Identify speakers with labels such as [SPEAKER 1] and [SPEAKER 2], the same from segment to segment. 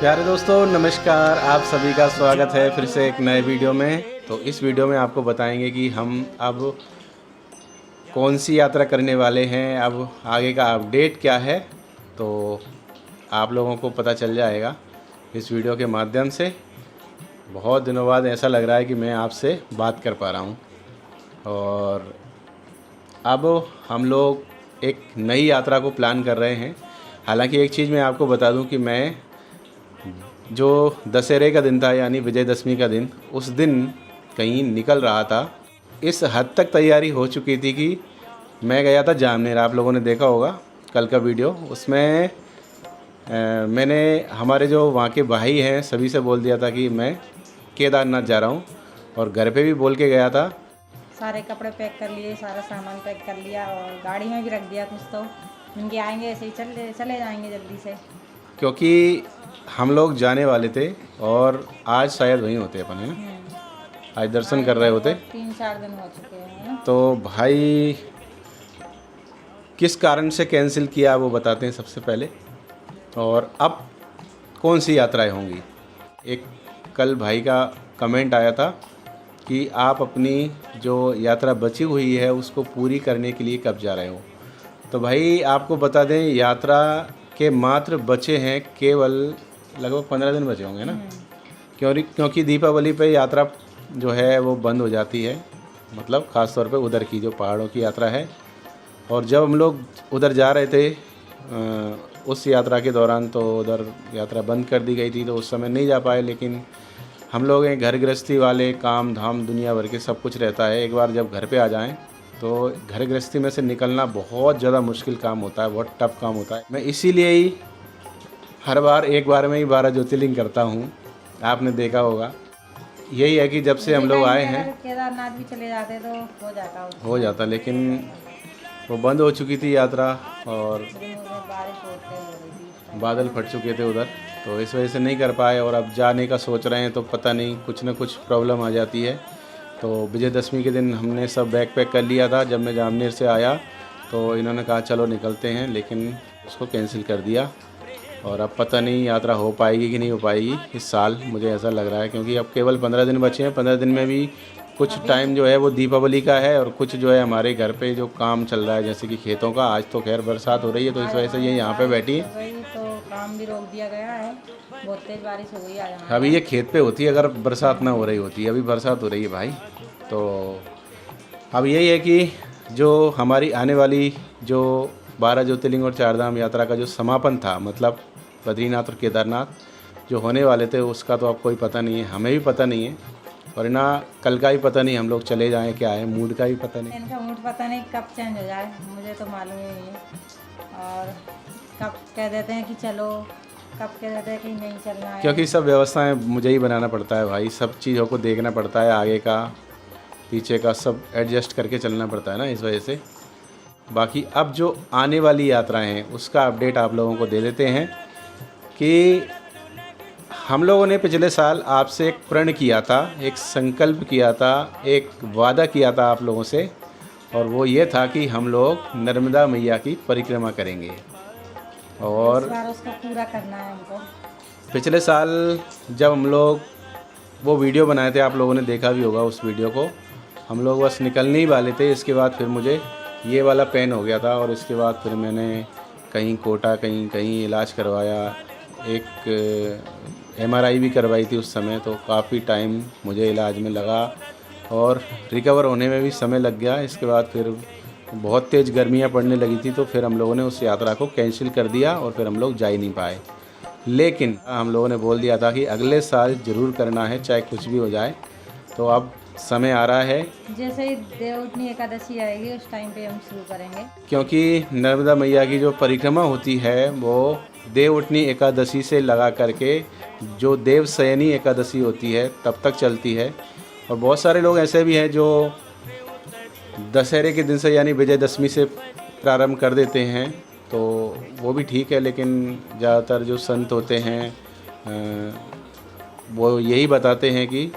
[SPEAKER 1] प्यारे दोस्तों नमस्कार, आप सभी का स्वागत है फिर से एक नए वीडियो में। तो इस वीडियो में आपको बताएंगे कि हम अब कौन सी यात्रा करने वाले हैं, अब आगे का अपडेट क्या है। तो आप लोगों को पता चल जाएगा इस वीडियो के माध्यम से। बहुत दिनों बाद ऐसा लग रहा है कि मैं आपसे बात कर पा रहा हूँ। और अब हम लोग एक नई यात्रा को प्लान कर रहे हैं। हालांकि एक चीज़ मैं आपको बता दूं कि मैं जो दशहरे का दिन था यानी विजयदशमी का दिन, उस दिन कहीं निकल रहा था। इस हद तक तैयारी हो चुकी थी कि मैं गया था जामनेर। आप लोगों ने देखा होगा कल का वीडियो, उसमें मैंने हमारे जो वहाँ के भाई हैं सभी से बोल दिया था कि मैं केदारनाथ जा रहा हूँ, और घर पे भी बोल के गया था।
[SPEAKER 2] सारे कपड़े पैक कर लिए, सारा सामान पैक कर लिया और गाड़ी में भी रख दिया कुछ। तो उनके आएंगे ऐसे ही चले जाएंगे जल्दी से,
[SPEAKER 1] क्योंकि हम लोग जाने वाले थे और आज शायद वहीं होते अपन, है ना? आज दर्शन कर रहे होते।
[SPEAKER 2] 3-4 दिन हो चुके हैं ना।
[SPEAKER 1] तो भाई किस कारण से कैंसिल किया वो बताते हैं सबसे पहले, और अब कौन सी यात्राएं होंगी। एक कल भाई का कमेंट आया था कि आप अपनी जो यात्रा बची हुई है उसको पूरी करने के लिए कब जा रहे हो। तो भाई आपको बता दें, यात्रा के मात्र बचे हैं केवल लगभग 15 दिन बचे होंगे ना। क्योंकि दीपावली पे यात्रा जो है वो बंद हो जाती है, मतलब ख़ास तौर पे उधर की जो पहाड़ों की यात्रा है। और जब हम लोग उधर जा रहे थे उस यात्रा के दौरान, तो उधर यात्रा बंद कर दी गई थी, तो उस समय नहीं जा पाए। लेकिन हम लोग हैं घर गृहस्थी वाले, काम धाम दुनिया भर के सब कुछ रहता है। एक बार जब घर पे आ जाएं तो घर गृहस्थी में से निकलना बहुत ज़्यादा मुश्किल काम होता है, बहुत टफ काम होता है। मैं इसीलिए ही हर बार एक बार में ही 12 ज्योतिर्लिंग करता हूँ। आपने देखा होगा, यही है कि जब से हम लोग आए हैं
[SPEAKER 2] केदारनाथ भी चले जाते तो
[SPEAKER 1] हो जाता, लेकिन वो बंद हो चुकी थी यात्रा और
[SPEAKER 2] बारिश होते हो रही थी,
[SPEAKER 1] बादल फट चुके थे उधर, तो इस वजह से नहीं कर पाए। और अब जाने का सोच रहे हैं तो पता नहीं कुछ ना कुछ प्रॉब्लम आ जाती है। तो विजयदशमी के दिन हमने सब बैग पैक कर लिया था। जब मैं जामनेर से आया तो इन्होंने कहा चलो निकलते हैं, लेकिन उसको कैंसिल कर दिया। और अब पता नहीं यात्रा हो पाएगी कि नहीं हो पाएगी इस साल, मुझे ऐसा लग रहा है। क्योंकि अब केवल 15 दिन बचे हैं। 15 दिन में भी कुछ टाइम जो है वो दीपावली का है, और कुछ जो है हमारे घर पे जो काम चल रहा है, जैसे कि खेतों का। आज तो खैर बरसात हो रही है, तो इस वजह से ये यहाँ पे बैठी है।
[SPEAKER 2] वही तो काम भी रोक दिया गया है, बहुत तेज बारिश हो गई आज।
[SPEAKER 1] अभी ये खेत पे होती है अगर बरसात ना हो रही होती। अभी बरसात हो रही है भाई। तो अब यही है कि जो हमारी आने वाली जो 12 ज्योतिर्लिंग और 4 धाम यात्रा का जो समापन था, मतलब बद्रीनाथ और केदारनाथ जो होने वाले थे, उसका तो अब कोई पता नहीं है, हमें भी पता नहीं है। और ना कल का ही पता नहीं हम लोग चले जाएं क्या है, मूड का भी पता नहीं।
[SPEAKER 2] इनका मूड पता नहीं कब चेंज हो जाए, मुझे तो मालूम ही नहीं है। और कब कह देते हैं कि चलो, कब कह देते हैं कि नहीं चलना है।
[SPEAKER 1] क्योंकि सब व्यवस्थाएं मुझे ही बनाना पड़ता है भाई, सब चीज़ों को देखना पड़ता है, आगे का पीछे का सब एडजस्ट करके चलना पड़ता है ना, इस वजह से। बाकी अब जो आने वाली यात्राएं हैं उसका अपडेट आप लोगों को दे देते हैं कि हम लोगों ने पिछले साल आपसे एक प्रण किया था, एक संकल्प किया था, एक वादा किया था आप लोगों से, और वो ये था कि हम लोग नर्मदा मैया की परिक्रमा करेंगे। और
[SPEAKER 2] इस बार उसको पूरा करना है हमको।
[SPEAKER 1] पिछले साल जब हम लोग वो वीडियो बनाए थे, आप लोगों ने देखा भी होगा उस वीडियो को, हम लोग बस निकलने ही वाले थे। इसके बाद फिर मुझे ये वाला पेन हो गया था, और इसके बाद फिर मैंने कहीं कोटा कहीं इलाज करवाया। एक MRI भी करवाई थी उस समय, तो काफ़ी टाइम मुझे इलाज में लगा और रिकवर होने में भी समय लग गया। इसके बाद फिर बहुत तेज़ गर्मियाँ पड़ने लगी थी, तो फिर हम लोगों ने उस यात्रा को कैंसिल कर दिया और फिर हम लोग जा ही नहीं पाए। लेकिन हम लोगों ने बोल दिया था कि अगले साल ज़रूर करना है, चाहे कुछ भी हो जाए। तो अब समय आ रहा है,
[SPEAKER 2] जैसे ही देवउठनी एकादशी आएगी उस टाइम पे हम शुरू करेंगे।
[SPEAKER 1] क्योंकि नर्मदा मैया की जो परिक्रमा होती है वो देवउठनी एकादशी से लगा करके जो देवशयनी एकादशी होती है तब तक चलती है। और बहुत सारे लोग ऐसे भी हैं जो दशहरे के दिन से यानी विजयदशमी से प्रारंभ कर देते हैं, तो वो भी ठीक है। लेकिन ज़्यादातर जो संत होते हैं वो यही बताते हैं कि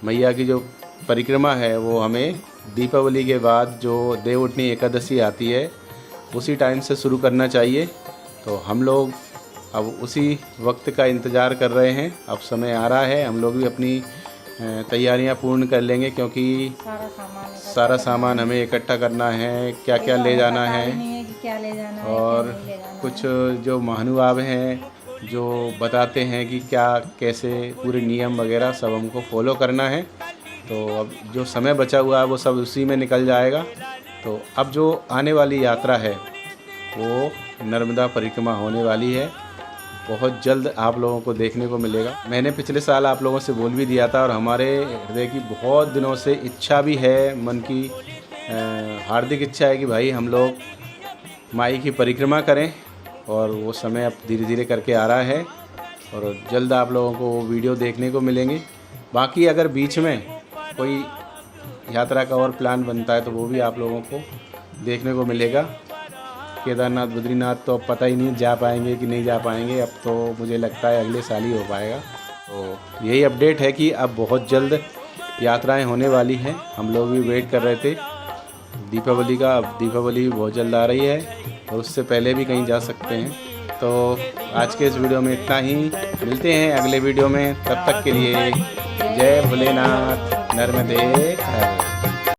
[SPEAKER 1] मैया की जो परिक्रमा है वो हमें दीपावली के बाद जो देवउठनी एकादशी आती है उसी टाइम से शुरू करना चाहिए। तो हम लोग अब उसी वक्त का इंतज़ार कर रहे हैं। अब समय आ रहा है, हम लोग भी अपनी तैयारियां पूर्ण कर लेंगे, क्योंकि सारा सामान हमें इकट्ठा करना है, क्या क्या ले जाना है।
[SPEAKER 2] क्या ले जाना है,
[SPEAKER 1] और
[SPEAKER 2] क्या नहीं ले जाना
[SPEAKER 1] कुछ जो महानुभाव हैं जो बताते हैं कि क्या कैसे पूरे नियम वगैरह सब हमको फॉलो करना है। तो अब जो समय बचा हुआ है वो सब उसी में निकल जाएगा। तो अब जो आने वाली यात्रा है वो नर्मदा परिक्रमा होने वाली है, बहुत जल्द आप लोगों को देखने को मिलेगा। मैंने पिछले साल आप लोगों से बोल भी दिया था, और हमारे हृदय की बहुत दिनों से इच्छा भी है, मन की हार्दिक इच्छा है कि भाई हम लोग माई की परिक्रमा करें, और वो समय अब धीरे धीरे करके आ रहा है और जल्द आप लोगों को वो वीडियो देखने को मिलेंगे। बाकी अगर बीच में कोई यात्रा का और प्लान बनता है तो वो भी आप लोगों को देखने को मिलेगा। केदारनाथ बद्रीनाथ तो अब पता ही नहीं जा पाएंगे कि नहीं जा पाएंगे, अब तो मुझे लगता है अगले साल ही हो पाएगा। तो यही अपडेट है कि अब बहुत जल्द यात्राएं होने वाली हैं। हम लोग भी वेट कर रहे थे दीपावली का, अब दीपावली बहुत जल्द आ रही है और उससे पहले भी कहीं जा सकते हैं। तो आज के इस वीडियो में इतना ही, मिलते हैं अगले वीडियो में। तब तक के लिए जय भोलेनाथ, नर्मदे हर।